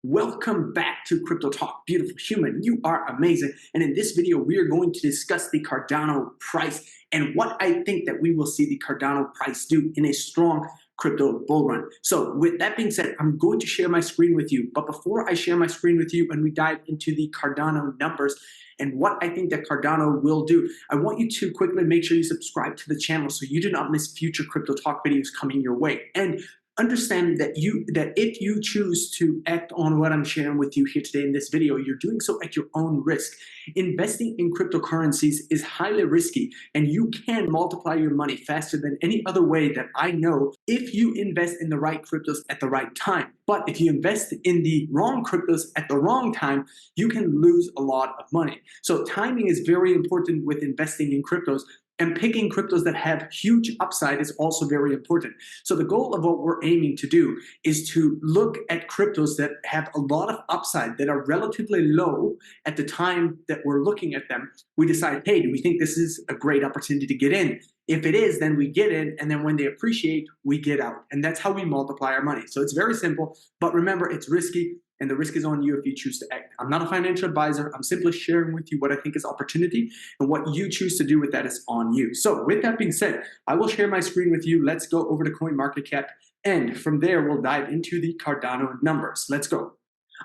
Welcome back to Crypto Talk, beautiful human. You are amazing. And in this video, we are going to discuss the Cardano price and what I think that we will see the Cardano price do in a strong crypto bull run. So with that being said, I'm going to share my screen with you. But before I share my screen with you and we dive into the Cardano numbers and what I think that Cardano will do, I want you to quickly make sure you subscribe to the channel so you do not miss future Crypto Talk videos coming your way. And understand that if you choose to act on what I'm sharing with you here today in this video, you're doing so at your own risk. Investing in cryptocurrencies is highly risky, and you can multiply your money faster than any other way that I know if you invest in the right cryptos at the right time. But if you invest in the wrong cryptos at the wrong time, you can lose a lot of money. So timing is very important with investing in cryptos. And picking cryptos that have huge upside is also very important. So the goal of what we're aiming to do is to look at cryptos that have a lot of upside, that are relatively low at the time that we're looking at them. We decide, hey, do we think this is a great opportunity to get in? If it is, then we get in, and then when they appreciate, we get out. And that's how we multiply our money. So it's very simple, but remember, it's risky. And the risk is on you if you choose to act. I'm not a financial advisor. I'm simply sharing with you what I think is opportunity, and what you choose to do with that is on you. So with that being said, I will share my screen with you. Let's go over to CoinMarketCap, and from there, we'll dive into the Cardano numbers. Let's go.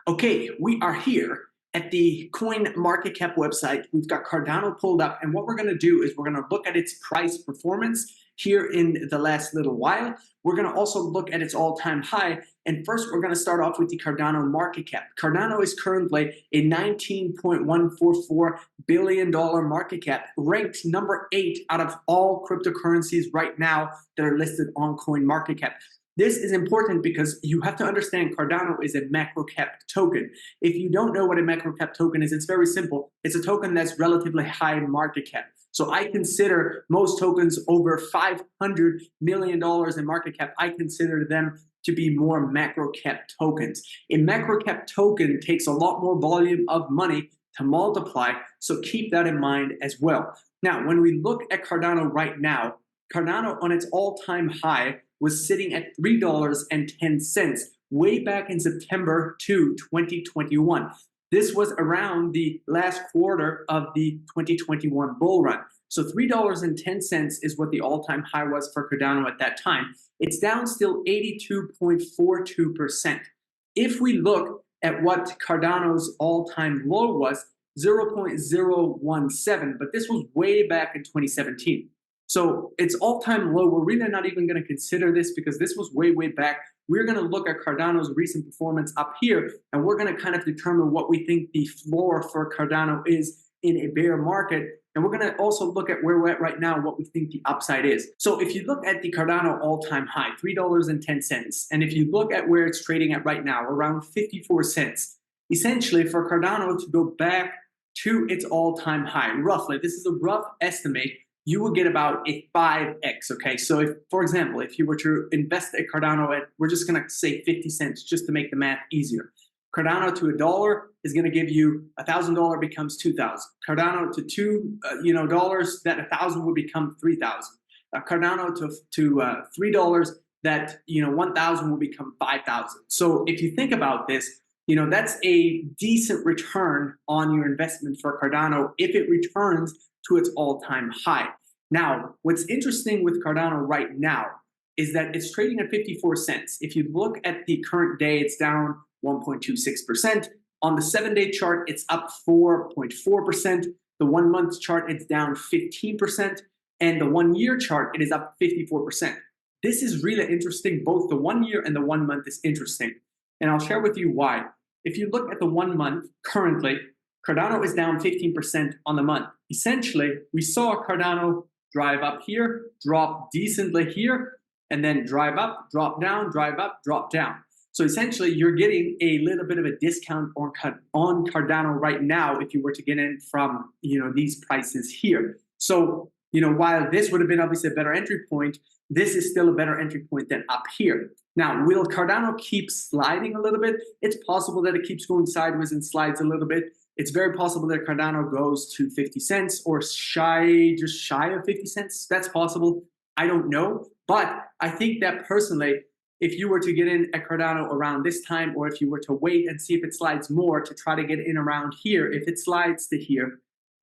Okay, we are here at the CoinMarketCap website. We've got Cardano pulled up, and what we're going to do is we're going to look at its price performance here in the last little while. We're going to also look at its all-time high, and first we're going to start off with the Cardano market cap. Cardano is currently a $19.144 billion market cap, ranked number 8 out of all cryptocurrencies right now that are listed on CoinMarketCap. This is important because you have to understand Cardano is a macro cap token. If you don't know what a macro cap token is, it's very simple. It's a token that's relatively high market cap. So I consider most tokens over $500 million in market cap, I consider them to be more macro cap tokens. A macro cap token takes a lot more volume of money to multiply, so keep that in mind as well. Now, when we look at Cardano right now, Cardano on its all-time high was sitting at $3.10 way back in September 2021. This was around the last quarter of the 2021 bull run. So $3.10 is what the all-time high was for Cardano at that time. It's down still 82.42%. If we look at what Cardano's all-time low was, 0.017, but this was way back in 2017. So it's all-time low. We're really not even going to consider this because this was way, way back. We're going to look at Cardano's recent performance up here, and we're going to kind of determine what we think the floor for Cardano is in a bear market. And we're going to also look at where we're at right now, what we think the upside is. So if you look at the Cardano all-time high, $3.10, and if you look at where it's trading at right now, around 54 cents, essentially for Cardano to go back to its all-time high, roughly, this is a rough estimate, you will get about a 5x, okay? So if, for example, if you were to invest at Cardano at, we're just gonna say 50 cents just to make the math easier. Cardano to $1 is gonna give you $1,000 becomes 2,000. Cardano to $2 that 1,000 would become 3,000. Cardano to $3 that 1,000 will become 5,000. So if you think about this, that's a decent return on your investment for Cardano if it returns to its all-time high. Now, what's interesting with Cardano right now is that it's trading at 54 cents. If you look at the current day, it's down 1.26%. On the 7-day chart, it's up 4.4%. The 1-month chart, it's down 15%. And the 1-year chart, it is up 54%. This is really interesting. Both the 1 year and the 1 month is interesting. And I'll share with you why. If you look at the 1 month currently, Cardano is down 15% on the month. Essentially, we saw Cardano drive up here, drop decently here, and then drive up, drop down, drive up, drop down. So essentially, you're getting a little bit of a discount on Cardano right now if you were to get in from these prices here. So while this would have been obviously a better entry point, this is still a better entry point than up here. Now, will Cardano keep sliding a little bit? It's possible that it keeps going sideways and slides a little bit. It's very possible that Cardano goes to 50 cents or just shy of 50 cents. That's possible. I don't know. But I think that personally, if you were to get in at Cardano around this time, or if you were to wait and see if it slides more to try to get in around here, if it slides to here,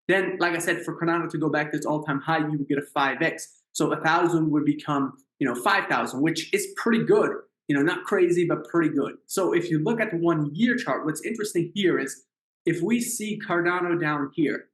then like I said, for Cardano to go back to its all-time high, you would get a 5x. So 1,000 would become, 5,000, which is pretty good. Not crazy, but pretty good. So if you look at the 1 year chart, what's interesting here is if we see Cardano down here,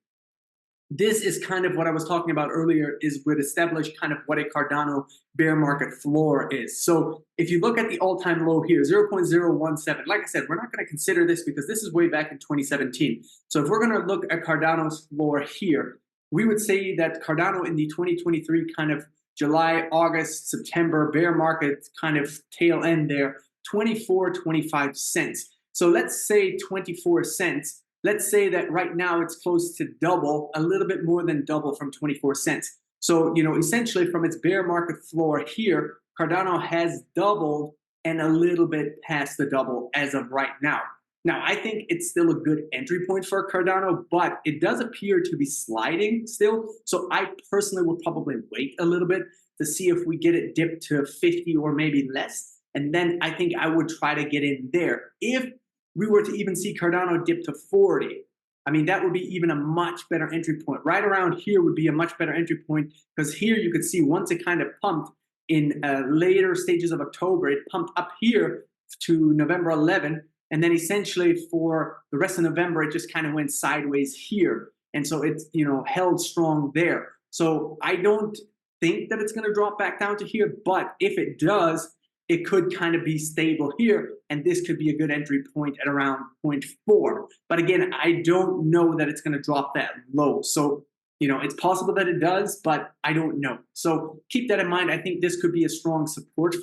this is kind of what I was talking about earlier, is would establish kind of what a Cardano bear market floor is. So if you look at the all-time low here, 0.017, like I said, we're not going to consider this because this is way back in 2017. So if we're going to look at Cardano's floor here, we would say that Cardano in the 2023 kind of July, August, September bear market kind of tail end there, 25 cents. So let's say 24 cents. Let's say that right now it's close to double, a little bit more than double from 24 cents. So, essentially from its bear market floor here, Cardano has doubled and a little bit past the double as of right now. Now, I think it's still a good entry point for Cardano, but it does appear to be sliding still. So I personally would probably wait a little bit to see if we get it dipped to 50 or maybe less. And then I think I would try to get in there. If we were to even see Cardano dip to 40, I mean, that would be even a much better entry point. Right around here would be a much better entry point, because here you could see once it kind of pumped in later stages of October, it pumped up here to November 11, and then essentially for the rest of November, it just kind of went sideways here. And so it's, held strong there. So I don't think that it's going to drop back down to here, but if it does, it could kind of be stable here, and this could be a good entry point at around 0.4. But again, I don't know that it's going to drop that low. So, it's possible that it does, but I don't know. So keep that in mind. I think this could be a strong support,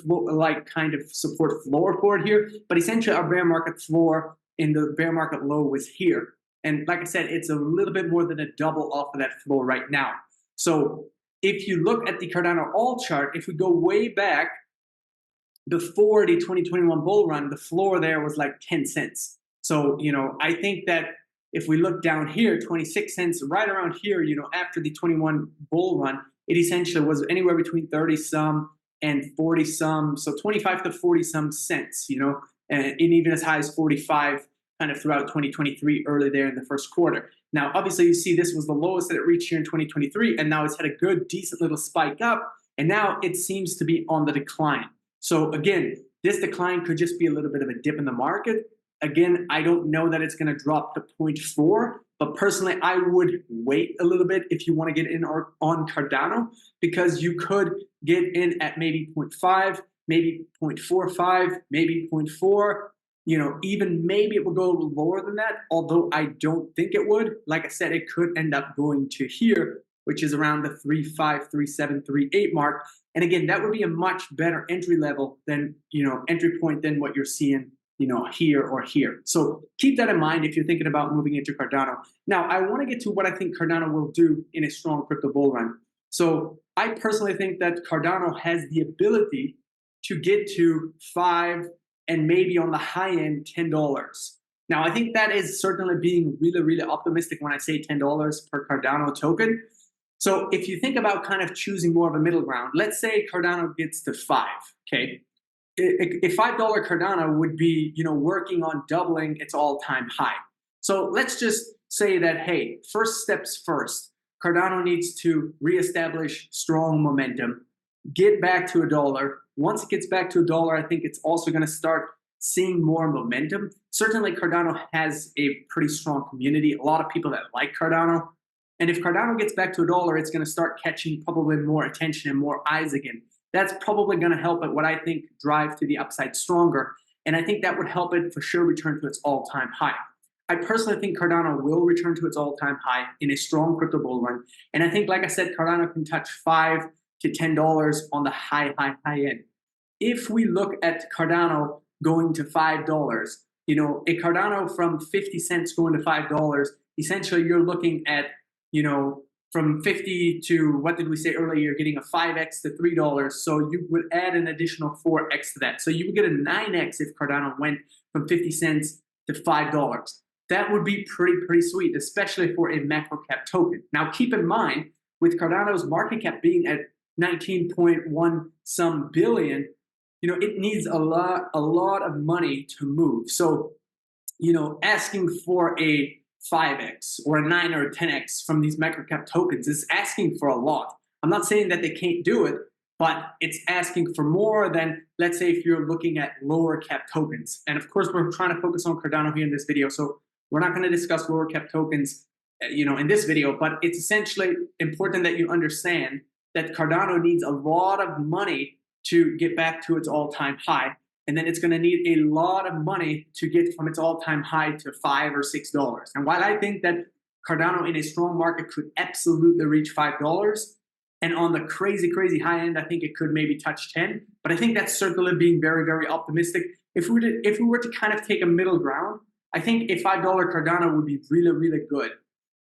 kind of support floor for it here. But essentially, our bear market floor in the bear market low was here. And like I said, it's a little bit more than a double off of that floor right now. So if you look at the Cardano all chart, if we go way back, before the 2021 bull run, the floor there was like 10 cents. So, I think that if we look down here, 26 cents, right around here, after the 21 bull run, it essentially was anywhere between 30 some and 40 some, so 25 to 40 some cents, and even as high as 45 kind of throughout 2023, early there in the first quarter. Now, obviously, you see this was the lowest that it reached here in 2023, and now it's had a good, decent little spike up, and now it seems to be on the decline. So again, this decline could just be a little bit of a dip in the market. Again, I don't know that it's going to drop to 0.4, but personally, I would wait a little bit if you want to get in on Cardano, because you could get in at maybe 0.5, maybe 0.45, maybe 0.4, even maybe it will go lower than that, although I don't think it would. Like I said, it could end up going to here, which is around the 3.5, 3.7, 3.8 mark. And again, that would be a much better entry level than, entry point than what you're seeing, here or here. So keep that in mind if you're thinking about moving into Cardano. Now, I want to get to what I think Cardano will do in a strong crypto bull run. So I personally think that Cardano has the ability to get to 5 and maybe on the high end, $10. Now, I think that is certainly being really, really optimistic when I say $10 per Cardano token. So if you think about kind of choosing more of a middle ground, let's say Cardano gets to 5, okay? A $5 Cardano would be, working on doubling its all-time high. So let's just say that, hey, first steps first, Cardano needs to reestablish strong momentum, get back to $1. Once it gets back to $1, I think it's also going to start seeing more momentum. Certainly, Cardano has a pretty strong community, a lot of people that like Cardano. And if Cardano gets back to $1, it's going to start catching probably more attention and more eyes again. That's probably going to help it, what I think, drive to the upside stronger. And I think that would help it for sure return to its all-time high. I personally think Cardano will return to its all-time high in a strong crypto bull run. And I think, like I said, Cardano can touch $5 to $10 on the high end. If we look at Cardano going to $5, a Cardano from 50 cents going to $5, essentially you're looking at, from 50 to, what did we say earlier, you're getting a 5x to $3. So you would add an additional 4x to that. So you would get a 9x if Cardano went from 50 cents to $5. That would be pretty sweet, especially for a macro cap token. Now keep in mind, with Cardano's market cap being at 19.1 some billion, it needs a lot of money to move. So, asking for a 5x or a 9 or a 10x from these microcap tokens is asking for a lot. I'm not saying that they can't do it, but it's asking for more than, let's say, if you're looking at lower cap tokens. And of course, we're trying to focus on Cardano here in this video, so we're not going to discuss lower cap tokens, in this video, but it's essentially important that you understand that Cardano needs a lot of money to get back to its all-time high. And then it's going to need a lot of money to get from its all-time high to $5 or $6. And while I think that Cardano in a strong market could absolutely reach $5, and on the crazy, crazy high end, I think it could maybe touch 10. But I think that's certainly being very, very optimistic. If we were to kind of take a middle ground, I think a $5 Cardano would be really, really good.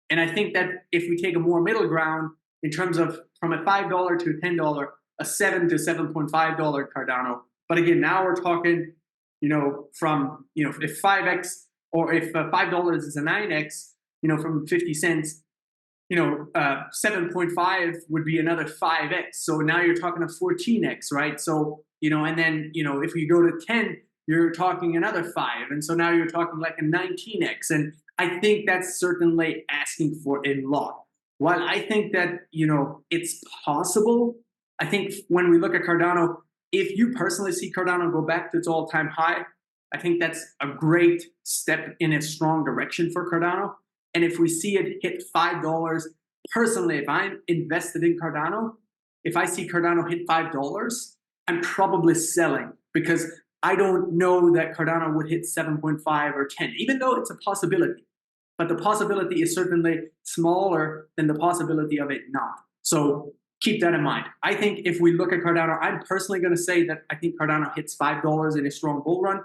And I think that if we take a more middle ground in terms of from a $5 to a $10, a $7 to $7.5 Cardano. But again, now we're talking, from, if 5x or if $5 is a 9x, from 50 cents, 7.5 would be another 5x. So now you're talking a 14x, right? So, and then, if we go to 10, you're talking another 5. And so now you're talking like a 19x. And I think that's certainly asking for a lot. While I think that, it's possible, I think when we look at Cardano, if you personally see Cardano go back to its all-time high, I think that's a great step in a strong direction for Cardano. And if we see it hit $5, personally, if I'm invested in Cardano, if I see Cardano hit $5, I'm probably selling because I don't know that Cardano would hit 7.5 or 10, even though it's a possibility. But the possibility is certainly smaller than the possibility of it not. So keep that in mind. I think if we look at Cardano, I'm personally going to say that I think Cardano hits $5 in a strong bull run.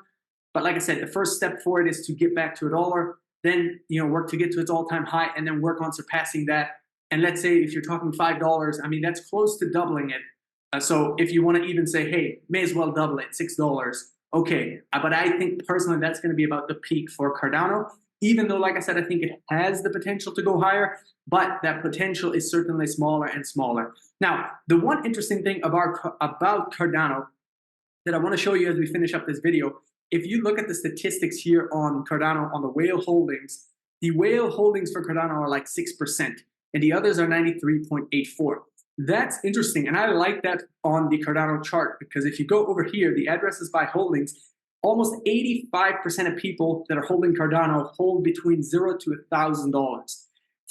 But like I said, the first step for it is to get back to $1, then work to get to its all-time high, and then work on surpassing that. And let's say if you're talking $5, I mean that's close to doubling it. So if you want to even say, hey, may as well double it, $6, okay. But I think personally that's going to be about the peak for Cardano. Even though, like I said, I think it has the potential to go higher, but that potential is certainly smaller and smaller. Now, the one interesting thing about Cardano that I want to show you as we finish up this video, if you look at the statistics here on Cardano, on the whale holdings, the whale holdings for Cardano are like 6%, and the others are 93.84. That's interesting, and I like that on the Cardano chart, because if you go over here, the addresses by holdings, almost 85% of people that are holding Cardano hold between $0 to $1,000.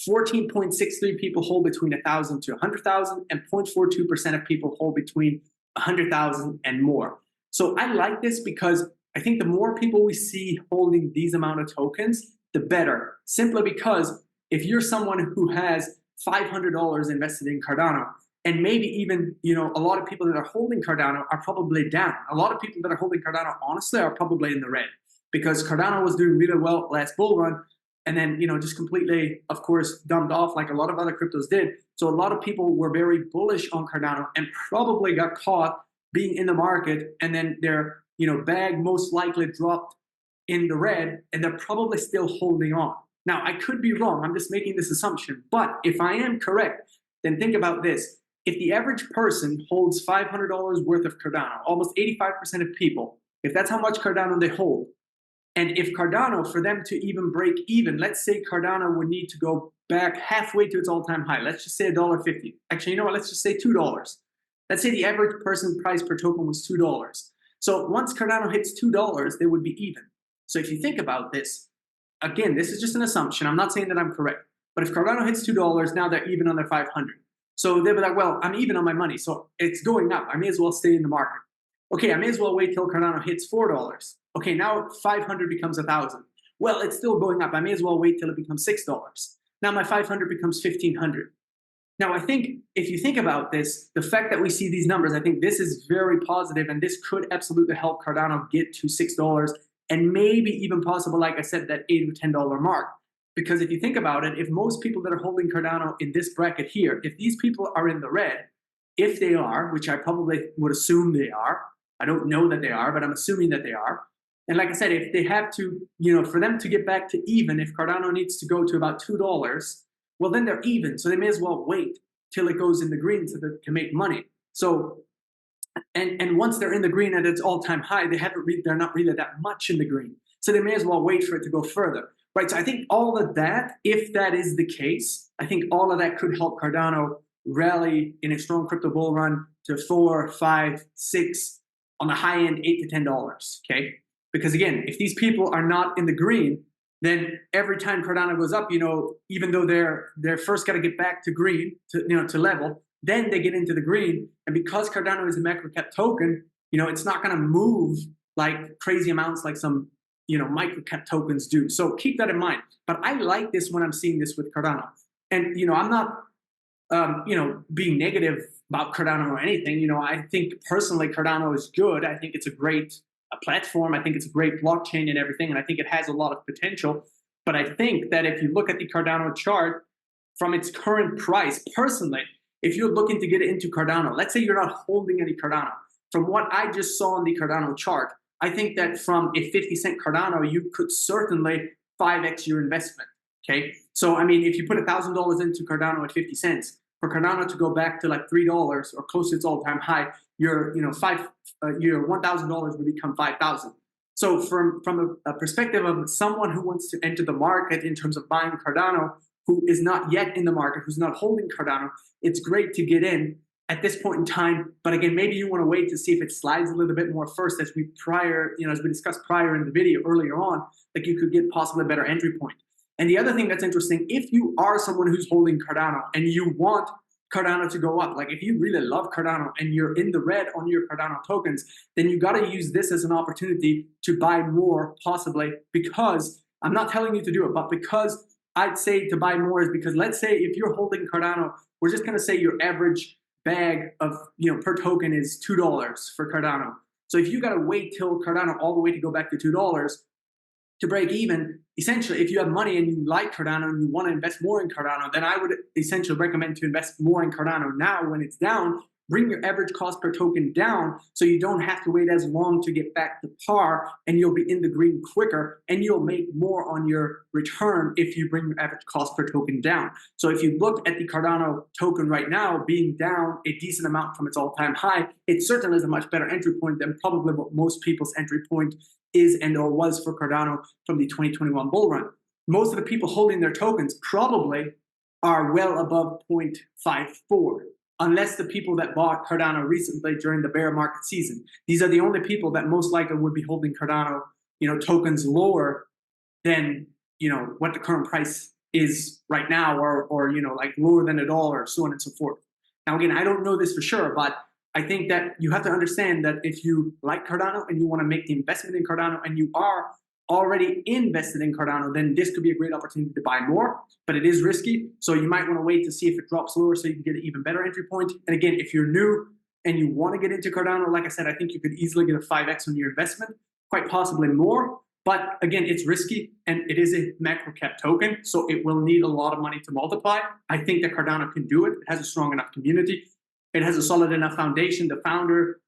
14.63 people hold between 1,000 to 100,000, and 0.42% of people hold between 100,000 and more. So I like this because I think the more people we see holding these amount of tokens, the better. Simply because if you're someone who has $500 invested in Cardano, and maybe even, a lot of people that are holding Cardano are probably down. A lot of people that are holding Cardano, honestly, are probably in the red because Cardano was doing really well last bull run, and then, just completely, of course, dumped off like a lot of other cryptos did. So a lot of people were very bullish on Cardano and probably got caught being in the market, and then their, bag most likely dropped in the red, and they're probably still holding on. Now, I could be wrong. I'm just making this assumption. But if I am correct, then think about this. If the average person holds $500 worth of Cardano, almost 85% of people, if that's how much Cardano they hold, and if Cardano, for them to even break even, let's say Cardano would need to go back halfway to its all-time high. Let's just say $1.50. Actually, you know what? Let's just say $2. Let's say the average person price per token was $2. So once Cardano hits $2, they would be even. So if you think about this, again, this is just an assumption. I'm not saying that I'm correct. But if Cardano hits $2, now they're even on their 500. So they'll be like, well, I'm even on my money, so it's going up. I may as well stay in the market. Okay, I may as well wait till Cardano hits $4. Okay, now 500 becomes 1,000. Well, it's still going up. I may as well wait till it becomes $6. Now my 500 becomes 1,500. Now I think if you think about this, the fact that we see these numbers, I think this is very positive, and this could absolutely help Cardano get to $6 and maybe even possible, like I said, that $8 or $10 mark. Because if you think about it, if most people that are holding Cardano in this bracket here, if these people are in the red, if they are, which I probably would assume they are, I don't know that they are, but I'm assuming that they are. And like I said, if they have to, for them to get back to even, if Cardano needs to go to about $2, well, then they're even. So they may as well wait till it goes in the green so that they can make money. So And once they're in the green at its all-time high, they're not really that much in the green. So they may as well wait for it to go further, right? So I think all of that, if that is the case, I think all of that could help Cardano rally in a strong crypto bull run to 4, 5, 6, on the high end, $8 to $10. Okay, because again, if these people are not in the green, then every time Cardano goes up, even though they're first got to get back to green to level, then they get into the green. And because Cardano is a macro cap token, it's not going to move like crazy amounts like some micro cap tokens do. So keep that in mind. But I like this when I'm seeing this with Cardano. And I'm not being negative about Cardano or anything. I think personally Cardano is good. I think it's a great platform. I think it's a great blockchain and everything, and I think it has a lot of potential. But I think that if you look at the Cardano chart from its current price, personally, if you're looking to get into Cardano, let's say you're not holding any Cardano, from what I just saw on the Cardano chart, I think that from a 50-cent Cardano, you could certainly 5x your investment. Okay, so I mean, if you put $1,000 into Cardano at 50 cents, for Cardano to go back to like $3 or close to its all-time high, your $1,000 would become 5,000. So from a perspective of someone who wants to enter the market in terms of buying Cardano, who is not yet in the market, who's not holding Cardano, it's great to get in at this point in time. But again, maybe you want to wait to see if it slides a little bit more first, as we discussed prior in the video earlier on, like you could get possibly a better entry point. And the other thing that's interesting, if you are someone who's holding Cardano and you want Cardano to go up, like if you really love Cardano and you're in the red on your Cardano tokens, then you got to use this as an opportunity to buy more, possibly, because I'm not telling you to do it, but because I'd say to buy more is because let's say if you're holding Cardano, we're just going to say your average bag of, per token is $2 for Cardano. So if you got to wait till Cardano all the way to go back to $2 to break even, essentially, if you have money and you like Cardano and you want to invest more in Cardano, then I would essentially recommend to invest more in Cardano now when it's down. Bring your average cost per token down so you don't have to wait as long to get back to par, and you'll be in the green quicker, and you'll make more on your return if you bring your average cost per token down. So if you look at the Cardano token right now being down a decent amount from its all-time high, it certainly is a much better entry point than probably what most people's entry point is and or was for Cardano from the 2021 bull run. Most of the people holding their tokens probably are well above 0.54. Unless the people that bought Cardano recently during the bear market season. These are the only people that most likely would be holding Cardano, tokens lower than, what the current price is right now, or like lower than $1, so on and so forth. Now, again, I don't know this for sure, but I think that you have to understand that if you like Cardano and you want to make the investment in Cardano and you are already invested in Cardano, then this could be a great opportunity to buy more, but it is risky. So you might want to wait to see if it drops lower so you can get an even better entry point. And again, if you're new and you want to get into Cardano, like I said, I think you could easily get a 5x on your investment, quite possibly more. But again, it's risky and it is a macro cap token, so it will need a lot of money to multiply. I think that Cardano can do it. It has a strong enough community. It has a solid enough foundation. The founder,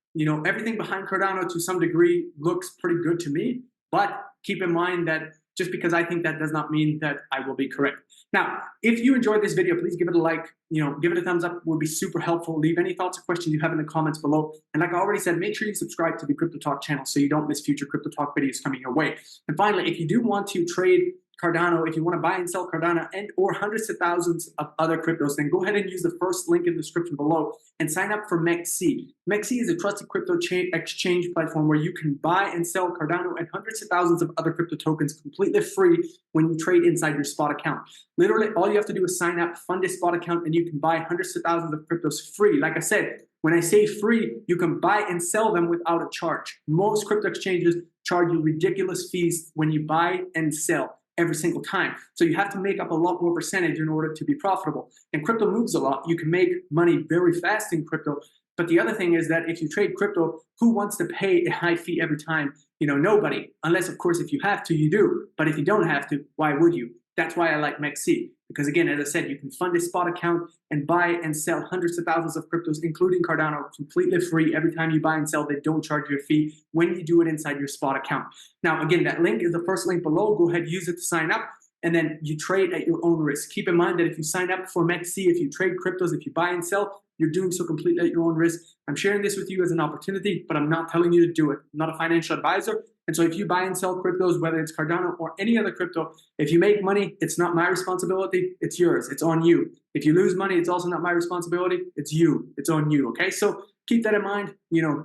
everything behind Cardano to some degree looks pretty good to me. But keep in mind that just because I think that does not mean that I will be correct. Now, if you enjoyed this video, please give it a like, give it a thumbs up. It would be super helpful. Leave any thoughts or questions you have in the comments below. And like I already said, make sure you subscribe to the Crypto Talk channel so you don't miss future Crypto Talk videos coming your way. And finally, if you do want to trade Cardano, if you want to buy and sell Cardano and or hundreds of thousands of other cryptos, then go ahead and use the first link in the description below and sign up for MEXC. MEXC is a trusted crypto exchange platform where you can buy and sell Cardano and hundreds of thousands of other crypto tokens completely free when you trade inside your spot account. Literally, all you have to do is sign up, fund a spot account, and you can buy hundreds of thousands of cryptos free. Like I said, when I say free, you can buy and sell them without a charge. Most crypto exchanges charge you ridiculous fees when you buy and sell every single time. So you have to make up a lot more percentage in order to be profitable. And crypto moves a lot. You can make money very fast in crypto. But the other thing is that if you trade crypto, who wants to pay a high fee every time? Nobody. Unless, of course, if you have to, you do. But if you don't have to, why would you? That's why I like MEXC. Because again, as I said, you can fund a spot account and buy and sell hundreds of thousands of cryptos, including Cardano, completely free. Every time you buy and sell, they don't charge you a fee when you do it inside your spot account. Now, again, that link is the first link below. Go ahead, use it to sign up, and then you trade at your own risk. Keep in mind that if you sign up for MEXC, if you trade cryptos, if you buy and sell, you're doing so completely at your own risk. I'm sharing this with you as an opportunity, but I'm not telling you to do it. I'm not a financial advisor. And so if you buy and sell cryptos, whether it's Cardano or any other crypto, if you make money, it's not my responsibility, it's yours, it's on you. If you lose money, it's also not my responsibility, it's you, it's on you, okay? So keep that in mind,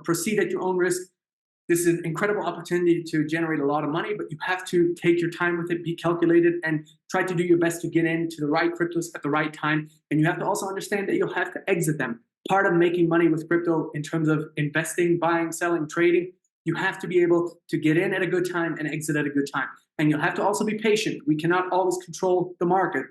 proceed at your own risk. This is an incredible opportunity to generate a lot of money, but you have to take your time with it, be calculated, and try to do your best to get into the right cryptos at the right time. And you have to also understand that you'll have to exit them. Part of making money with crypto in terms of investing, buying, selling, trading, you have to be able to get in at a good time and exit at a good time. And you'll have to also be patient. We cannot always control the market.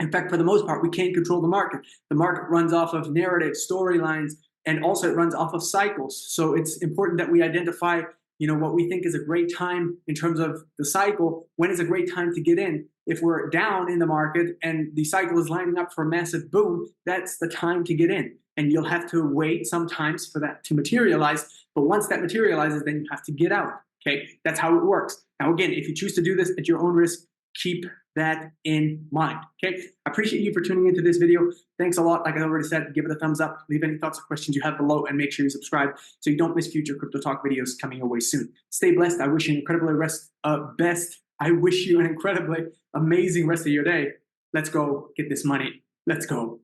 In fact, for the most part, we can't control the market. The market runs off of narrative, storylines, and also it runs off of cycles. So it's important that we identify, what we think is a great time in terms of the cycle. When is a great time to get in? If we're down in the market and the cycle is lining up for a massive boom, that's the time to get in. And you'll have to wait sometimes for that to materialize. But once that materializes, then you have to get out. Okay, that's how it works. Now, again, if you choose to do this at your own risk, keep that in mind. Okay, I appreciate you for tuning into this video. Thanks a lot. Like I already said, give it a thumbs up, leave any thoughts or questions you have below, and make sure you subscribe so you don't miss future crypto talk videos coming your way soon. Stay blessed. I wish you an incredibly I wish you an incredibly amazing rest of your day. Let's go get this money. Let's go.